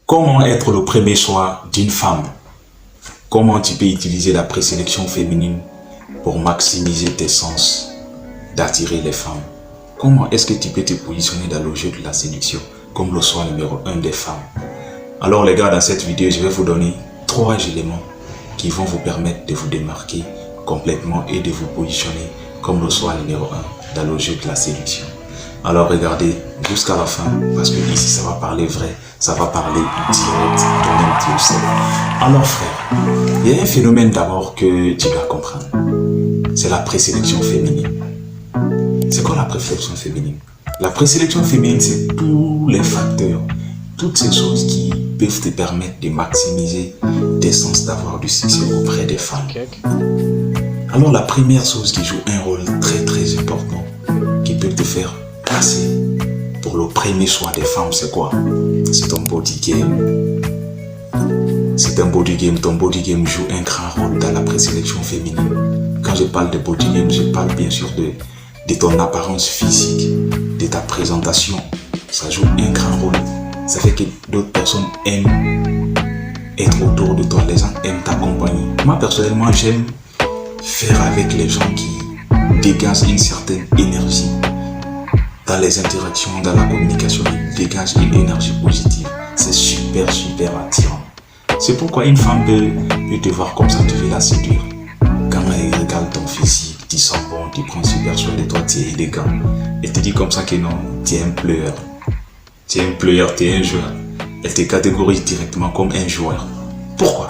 Comment être le premier choix d'une femme? Comment tu peux utiliser la présélection féminine pour maximiser tes chances d'attirer les femmes? Comment est-ce que tu peux te positionner dans le jeu de la séduction comme le choix numéro 1 des femmes? Alors les gars, dans cette vidéo, je vais vous donner 3 éléments qui vont vous permettre de vous démarquer complètement et de vous positionner comme le choix numéro 1 dans le jeu de la séduction. Alors regardez jusqu'à la fin, parce que ici ça va parler vrai, ça va parler direct, toi-même tu le sais. Alors frère, il y a un phénomène d'abord que tu dois comprendre. C'est la présélection féminine. C'est quoi la présélection féminine? La présélection féminine, c'est tous les facteurs, toutes ces choses qui peuvent te permettre de maximiser tes chances d'avoir du succès auprès des femmes. Alors la première chose qui joue un rôle très important, qui peut te faire passer pour le premier choix des femmes, c'est quoi? C'est ton body game. C'est un body game. Ton body game joue un grand rôle dans la présélection féminine. Quand je parle de body game, je parle bien sûr de ton apparence physique, de ta présentation. Ça joue un grand rôle. Ça fait que d'autres personnes aiment être autour de toi. Les gens aiment t'accompagner. Moi personnellement, j'aime faire avec les gens qui dégagent une certaine énergie. Dans les interactions, dans la communication, ils dégagent une énergie positive. C'est super attirant. C'est pourquoi une femme peut te voir comme ça, tu veux la séduire. Quand elle regarde ton physique, tu sens bon, tu prends super soin de toi, tu es élégant. Elle te dit comme ça que non, tu es un player. Tu es un player, tu es un joueur. Elle te catégorise directement comme un joueur. Pourquoi?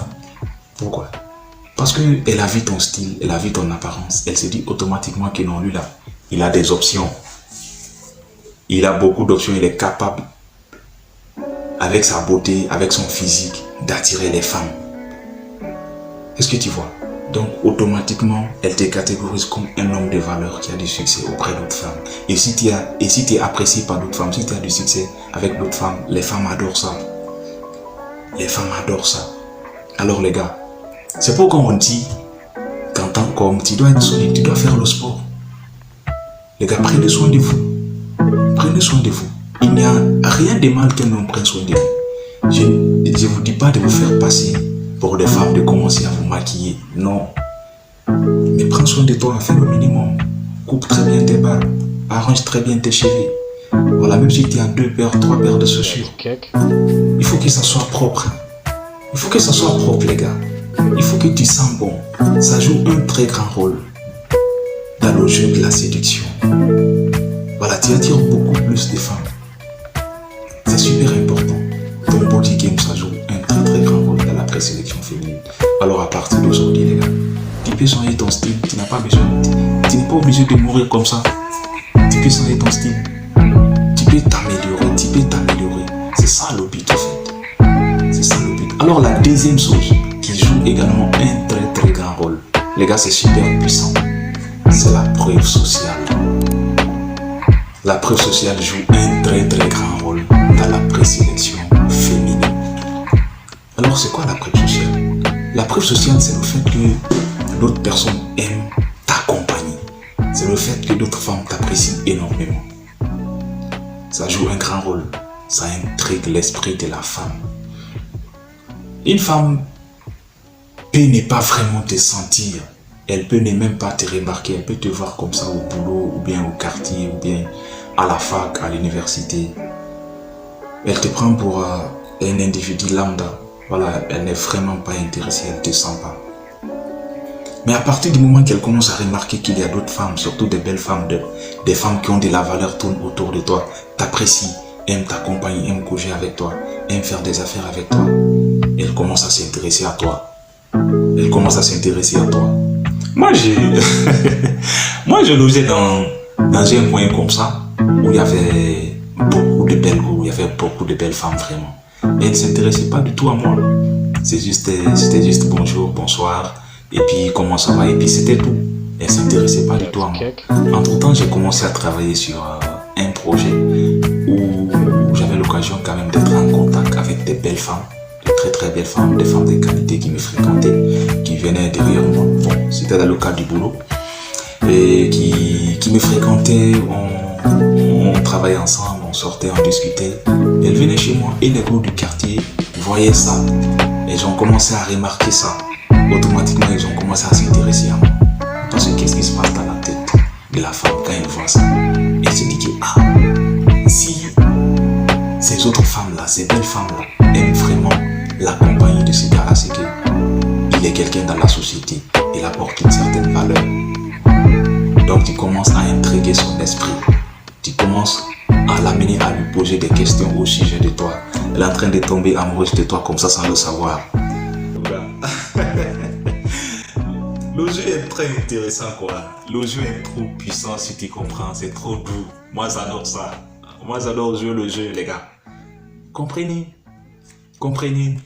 Parce qu'elle a vu ton style, elle a vu ton apparence. Elle se dit automatiquement que non, lui là, il a des options. Il a beaucoup d'options, il est capable, avec sa beauté, avec son physique, d'attirer les femmes. Est-ce que tu vois? Donc, automatiquement, elle te catégorise comme un homme de valeur qui a du succès auprès d'autres femmes. Et si tu es apprécié par d'autres femmes, si tu as du succès avec d'autres femmes, les femmes adorent ça. Les femmes adorent ça. Alors les gars, c'est pourquoi on dit qu'en tant qu'homme, tu dois être solide, tu dois faire le sport. Les gars, prenez soin de vous. Prenez soin de vous. Il n'y a rien de mal qu'un homme prenne soin de vous. Je ne vous dis pas de vous faire passer pour des femmes, de commencer à vous maquiller. Non. Mais prends soin de toi, fais le minimum. Coupe très bien tes barbes. Arrange très bien tes cheveux. Voilà, même si tu as 2 paires, 3 paires de chaussures. Il faut que ça soit propre. Il faut que ça soit propre, les gars. Il faut que tu sens bon. Ça joue un très grand rôle dans le jeu de la séduction. Voilà, tu attires beaucoup plus de femmes. C'est super important. Ton body game, ça joue un très grand rôle dans la présélection féminine. Alors à partir d'aujourd'hui, les gars, tu peux changer ton style. Tu n'as pas besoin. Tu n'es pas obligé de mourir comme ça. Tu peux changer ton style. Tu peux t'améliorer. C'est ça le but en fait. C'est ça le but. Alors la deuxième chose qui joue également un très grand rôle, les gars, c'est super puissant. C'est la preuve sociale. La preuve sociale joue un très grand rôle dans la présélection féminine. Alors c'est quoi la preuve sociale? La preuve sociale, c'est le fait que d'autres personnes aiment t'accompagner. C'est le fait que d'autres femmes t'apprécient énormément. Ça joue un grand rôle. Ça intrigue l'esprit de la femme. Une femme peut ne pas vraiment te sentir. Elle peut ne même pas te remarquer. Elle peut te voir comme ça au boulot, ou bien au quartier, ou bien à la fac, à l'université. Elle te prend pour un individu lambda. Voilà, elle n'est vraiment pas intéressée, elle ne te sent pas. Mais à partir du moment qu'elle commence à remarquer qu'il y a d'autres femmes, surtout des belles femmes, des femmes qui ont de la valeur, tournent autour de toi, t'apprécient, aiment t'accompagner, aiment coucher avec toi, aiment faire des affaires avec toi, elle commence à s'intéresser à toi. Elle commence à s'intéresser à toi. Moi, je logeais dans un coin comme ça, où il y avait beaucoup de belles go, il y avait beaucoup de belles femmes vraiment. Et elles ne s'intéressaient pas du tout à moi. C'était juste bonjour, bonsoir, et puis comment ça va, et puis c'était tout. Elles ne s'intéressaient pas du tout à moi. Entre temps, j'ai commencé à travailler sur un projet où j'avais l'occasion quand même d'être en contact avec des belles femmes, de très belles femmes, des femmes de qualité qui me fréquentaient, qui venaient derrière moi. Bon, c'était dans le cadre du boulot. Et qui me fréquentaient, on travaillait ensemble, on sortait, on discutait. Elle venait chez moi et les gros du quartier voyaient ça, et ils ont commencé à remarquer ça. Automatiquement, ils ont commencé à s'intéresser à moi. Parce que qu'est-ce qui se passe dans la tête de la femme quand elle voit ça? Elle se dit que, si ces autres femmes-là, ces belles femmes-là, aiment vraiment la compagnie de ce gars-là, c'est qu'il est quelqu'un dans la société. Il apporte une certaine valeur. Donc tu commences à intriguer son esprit. Tu commences à l'amener à lui poser des questions au sujet de toi. Elle est en train de tomber amoureuse de toi comme ça sans le savoir. Le jeu est très intéressant quoi. Le jeu est trop puissant si tu comprends. C'est trop doux. Moi j'adore ça. Moi j'adore jouer le jeu les gars. Comprenez. Comprenez.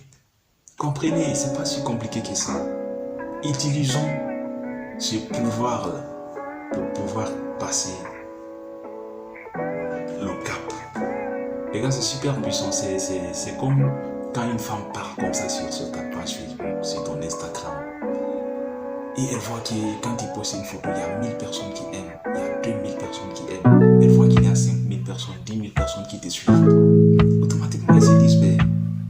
Comprenez. C'est pas si compliqué que ça. Utilisons ce pouvoir là pour pouvoir passer le cap. Les gars, c'est super puissant. C'est comme quand une femme part comme ça sur ta page Facebook, sur ton Instagram. Et elle voit que quand il poste une photo, il y a 1000 personnes qui aiment, il y a 2000 personnes qui aiment. Elle voit qu'il y a 5000 personnes, 10 000 personnes qui te suivent. Automatiquement, elle se dit,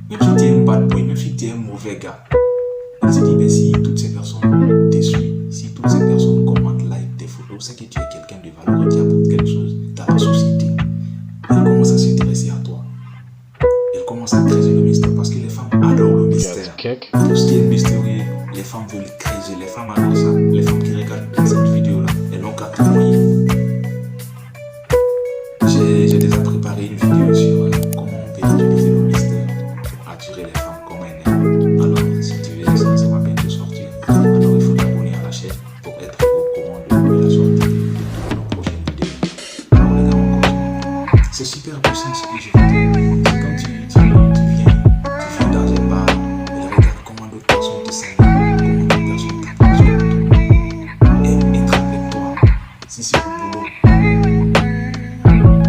même si tu es un bad boy, même si tu es un mauvais gars, elle se dit, mais si toutes ces personnes te suivent, si toutes ces personnes commentent, like tes photos, c'est que tu es quelqu'un de valeureux qui apporte quelque chose dans la société. Elle commence à s'intéresser à toi. Elle commence à creuser le mystère parce que les femmes adorent le mystère. Tout ce qui est mystérieux, les femmes veulent creuser, les femmes adorent ça. Les femmes qui regardent cette vidéo-là, elles n'ont qu'à témoigner. J'ai déjà préparé une vidéo sur comment on peut utiliser le mystère pour attirer les femmes comme elles aiment. Alors, si tu veux ça va bientôt sortir. Alors, il faut t'abonner à la chaîne pour être au courant de la sortie de nos prochaines vidéos. Alors, les gars, on continue. C'est super puissant ce que je veux dire. C'est quand tu viens dans un bar et regarde comment d'autres personnes te saluent, comment d'autres personnes t'approchent et être avec toi. Si c'est au boulot,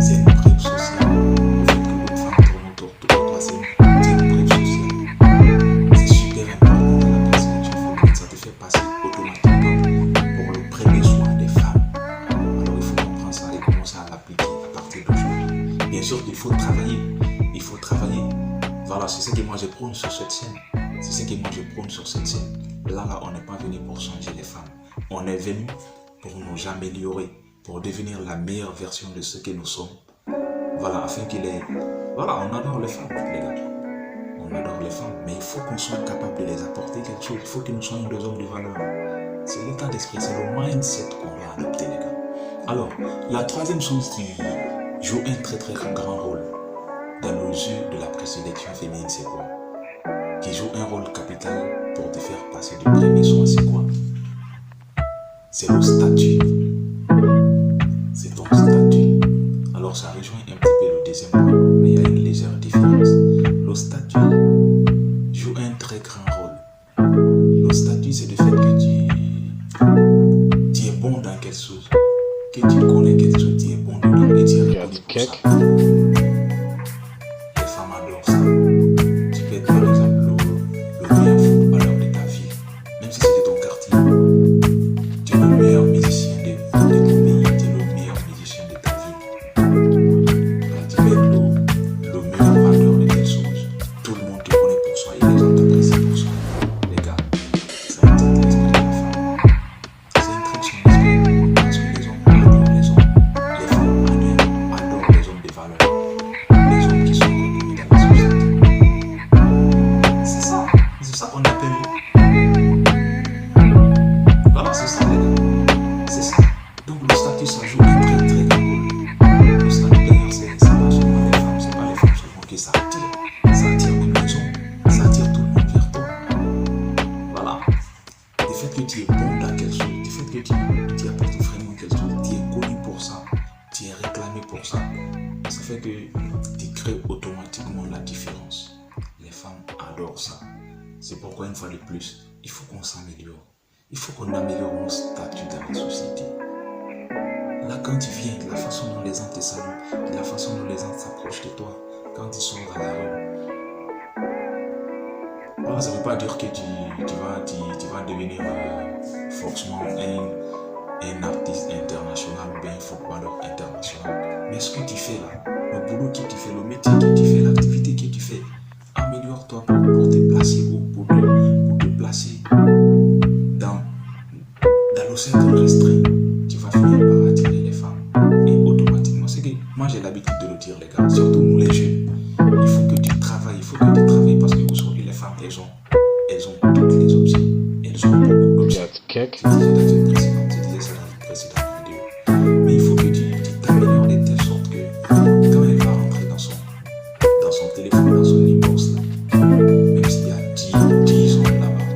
c'est une preuve sociale. Le fait que l'autre femme tourne autour de toi, c'est une preuve sociale. C'est super important dans la personne que tu fais. Ça te fait passer automatiquement pour le premier soin des femmes. Alors il faut comprendre ça et commencer à l'appliquer à partir d'aujourd'hui. Bien sûr qu'il faut travailler. Il faut travailler. Voilà, c'est ce que moi je prône sur cette scène. C'est ce que moi je prône sur cette scène. Là, on n'est pas venu pour changer les femmes. On est venu pour nous améliorer, pour devenir la meilleure version de ce que nous sommes. Voilà, afin qu'il est... Voilà, on adore les femmes, les gars. On adore les femmes, mais il faut qu'on soit capable de les apporter quelque chose. Il faut que nous soyons des hommes de valeur. C'est l'état d'esprit, c'est le mindset qu'on doit adopter, les gars. Alors, la troisième chose qui joue un très très grand rôle dans le jeu de la présélection féminine, c'est quoi? Qui joue un rôle capital pour te faire passer du premier soin, c'est quoi? C'est le statut. C'est ton statut. Alors ça rejoint un petit peu le deuxième point, mais il y a une légère différence. Le statut joue un très grand rôle. Le statut, c'est le fait que tu es bon dans quelque chose, que tu connais quelque chose, tu es bon dedans et tu es reconnu pour ça. Les femmes adorent ça. Tu peux être par exemple le meilleur footballeur de ta ville, même si c'est de ton quartier. Tu es le meilleur musicien de ton pays, tu es le meilleur musicien de ta ville. Alors, tu peux être le meilleur vendeur de quelque chose. Tout le monde te connaît pour ça et les gens t'apprécient pour ça. Les gars, ça intrigue l'esprit de la femme. Ça intrigue son esprit parce que les hommes adorent les hommes. Les femmes adorent les hommes de valeur. Les hommes qui sont reconnus dans la société. C'est ça qu'on appelle. Voilà, c'est ça les gars. C'est ça. Donc le statut, ça joue un très très grand rôle. Le statut d'ailleurs, c'est pas seulement les femmes, c'est pas les femmes seulement que ça attire. Ça attire même les hommes, ça attire tout le monde vers toi. Voilà. Le fait que tu es bon dans quelque chose, le fait que tu apportes vraiment quelque chose, tu es connu pour ça, tu es réclamé pour ça, ça fait que tu crées automatiquement la différence. Les femmes adorent ça. C'est pourquoi une fois de plus, il faut qu'on s'améliore. Il faut qu'on améliore nos statuts dans la société. Là, quand tu viens, la façon dont les gens te saluent, la façon dont les gens s'approchent de toi, quand ils sont dans la rue. Voilà, ça ne veut pas dire que tu vas devenir forcément un artiste international ou bien un footballeur international. Mais ce que tu fais là, le boulot que tu fais, le métier que tu fais, l'activité que tu fais, améliore toi pour te placer où, pour te placer dans le cercle restreint. Tu vas finir par attirer les femmes. Et automatiquement, c'est que moi j'ai l'habitude de le dire, les gars, surtout nous les jeunes. Il faut que tu travailles, parce qu'aujourd'hui les femmes, elles ont toutes les options. Elles ont beaucoup d'options. Je disais ça dans une précédente vidéo. Mais il faut que tu t'améliores de telle sorte que quand elle va rentrer dans son téléphone, dans son inbox, là, même s'il y a 10 hommes là-bas,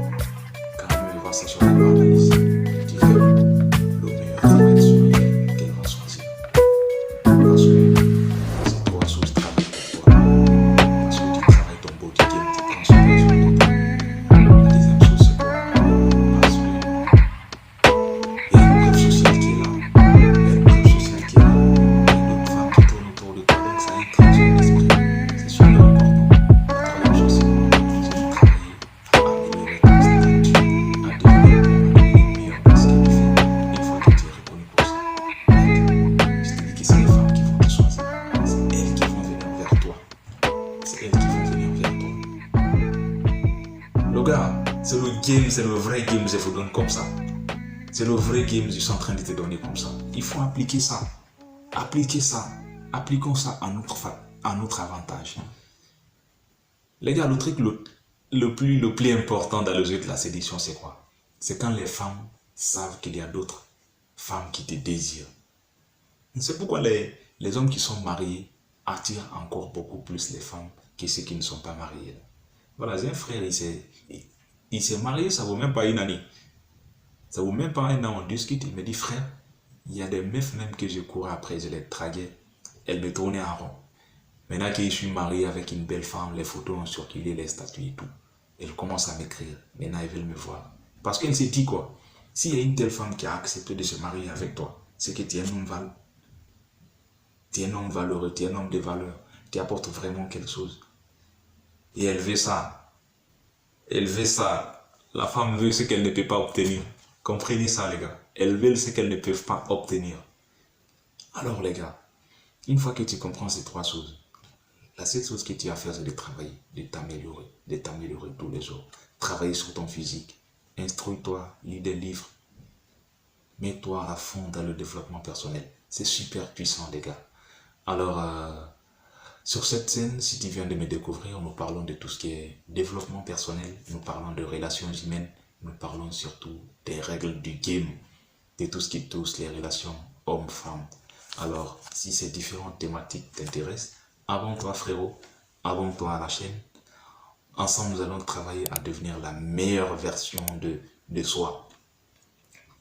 quand même elle va s'assurer de l'analyser. Le meilleur va être celui qu'elle va choisir. Parce que c'est toi sous ce travail pour toi. Parce que tu travailles ton body game, tu prends soin de toi. La deuxième chose, c'est quoi? Parce que il y a une preuve sociale qui est là. Il y a une preuve sociale qui est là. Il y a d'autres femmes qui tournent autour de toi, donc ça entraîne son esprit. C'est super important. La troisième chose, c'est de travailler à améliorer ton statut, à devenir meilleur dans ce que tu fais. Une fois que tu es reconnu pour ça, je te dis que c'est les femmes qui vont te choisir. C'est elles qui vont venir vers toi. C'est elles qui vont venir vers toi. Le gars, c'est le game, c'est le vrai game, je vous donne comme ça. C'est le vrai game, je suis en train de te donner comme ça. Il faut appliquer ça. Appliquer ça. Appliquons ça à notre avantage. Les gars, le truc le plus important dans le jeu de la séduction, c'est quoi? C'est quand les femmes savent qu'il y a d'autres femmes qui te désirent. C'est pourquoi les hommes qui sont mariés attirent encore beaucoup plus les femmes que ceux qui ne sont pas mariés. Voilà, j'ai un frère, il s'est marié, ça ne vaut même pas une année. Ça ne vaut même pas un an, on discute. Il me dit, frère, il y a des meufs même que je courais après, je les draguais. Elles me tournaient en rond. Maintenant que je suis marié avec une belle femme, les photos ont circulé, les statuts et tout. Elle commence à m'écrire. Maintenant, ils veulent me voir. Parce qu'elle s'est dit quoi? S'il y a une telle femme qui a accepté de se marier avec toi, c'est que tu es un homme valeureux. Tu es un homme valeureux, tu es un homme de valeur. Tu apportes vraiment quelque chose. Et elle veut ça. Elle veut ça. La femme veut ce qu'elle ne peut pas obtenir. Comprenez ça, les gars. Elles veulent ce qu'elles ne peuvent pas obtenir. Alors, les gars, une fois que tu comprends ces trois choses, la seule chose que tu as à faire, c'est de travailler, de t'améliorer tous les jours. Travailler sur ton physique. Instruis-toi, lis des livres. Mets-toi à fond dans le développement personnel. C'est super puissant, les gars. Alors, sur cette scène, si tu viens de me découvrir, nous parlons de tout ce qui est développement personnel. Nous parlons de relations humaines. Nous parlons surtout des règles du game. De tout ce qui touche les relations hommes-femmes. Alors, si ces différentes thématiques t'intéressent, abonne-toi frérot, abonne-toi à la chaîne. Ensemble, nous allons travailler à devenir la meilleure version de soi.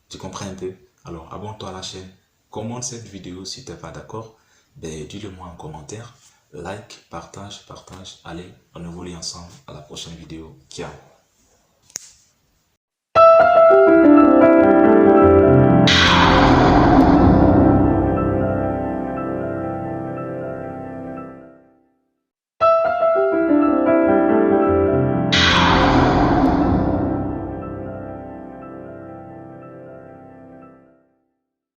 Tu comprends un peu? Alors, abonne-toi à la chaîne. Commente cette vidéo si tu n'es pas d'accord. Ben, dis-le moi en commentaire. Like, partage. Allez, on évolue ensemble. À la prochaine vidéo. Ciao.